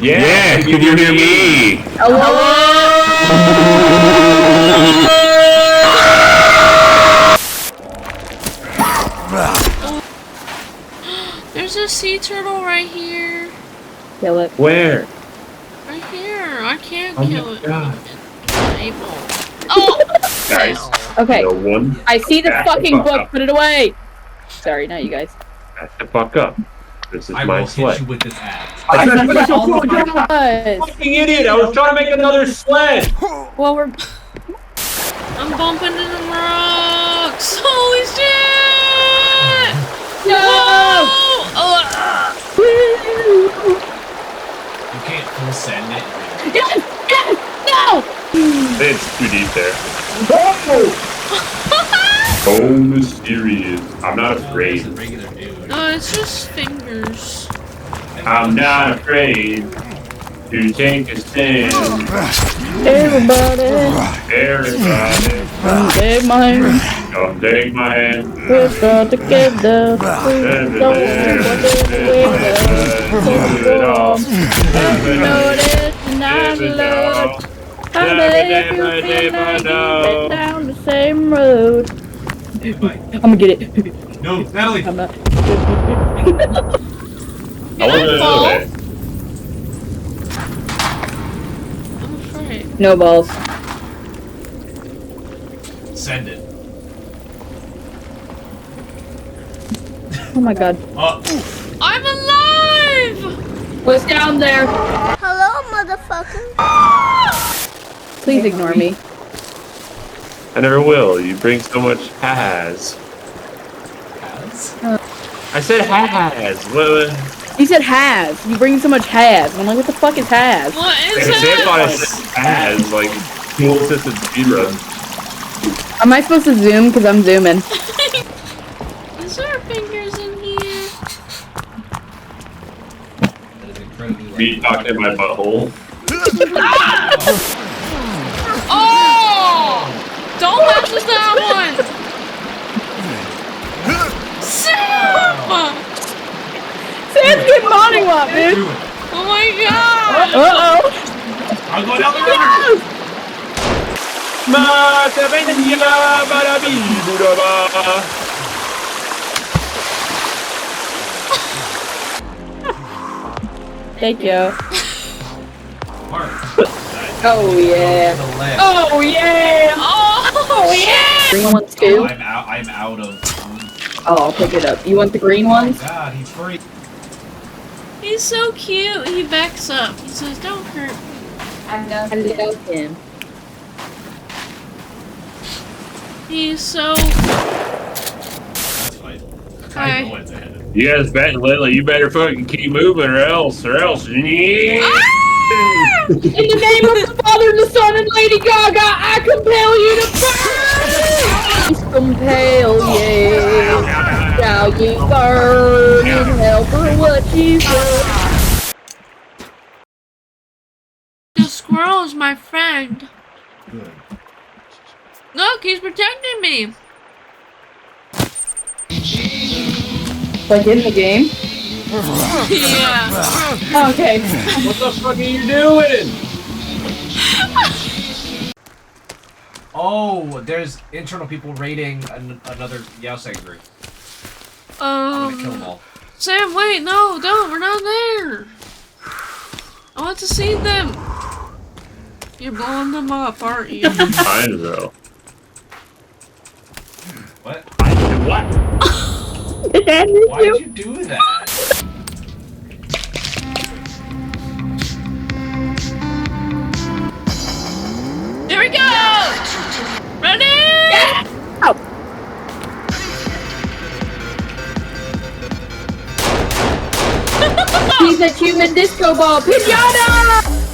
Yeah, can you hear me? There's a sea turtle right here. Kill it. Where? Right here. I can't Oh kill my it. God. Able. Oh! Guys, Okay. no one. I see the Back fucking the fuck book. up. Put it away. Sorry, not you guys. Back the fuck up. This is I my will sled. hit you with this axe. I said, Yes. fucking idiot! I was trying to make another sled. Well, we're. I'm bumping into rocks! Holy shit! No! Oh! You can't full send it. Yes! Yes! No! It's too deep there. Oh, mysterious. I'm not There's a afraid. regular dude. No, it's just fingers. I'm not afraid to take a stand. Everybody, Everybody, come take my hand. come take my hand. We're all together. We don't know this and I love. I bet you can get down the same road. I'm gonna get it. No, Natalie! I'm not. I Can I want to fall? know that. I'm afraid. No balls. Send it. Oh my god. Oh, I'm alive! What's down there? Hello, motherfucker. Please ignore me. I never will. You bring so much has. has? I said has. What? He said has. You bring so much has. I'm like, what the fuck is has? What is I thought I it? said has. Like, cool assisted speedrun. Am I supposed to zoom? Because I'm zooming. Is there fingers in here? That is incredibly Me talking in my butthole. Oh! Don't mess with that one! Sam! Sam's getting money what, Do dude? it. Oh my god! Uh-oh. I'll go down the river! Thank you. Mark. Oh, yeah. To the left. Oh, yeah. Oh yeah! Green ones too? I'm out of food. Oh, I'll pick it up. You want the green Oh ones? my god, he's free. He's so cute. He backs up. He says, "Don't hurt me." I love him. He's so. That's fine. I Hi. know what's ahead of me. You guys betting Lily, you better fucking keep moving or else. In the name of the Father, the Son, and Lady Gaga, I compel you to burn! Compel, yeah. Shall you burn in hell for what you done? The squirrel is my friend. Good. Look, he's protecting me. Like in the game? Yeah. Okay. What the fuck are you doing? Oh, there's internal people raiding another Yaosai group. I'm gonna kill them all. Sam, wait, no, don't. We're not there. I want to see them. You're blowing them up, aren't you? Fine though. What? What? Why did you do that? Here we go! Ready? Oh. He's a human disco ball. Pinata!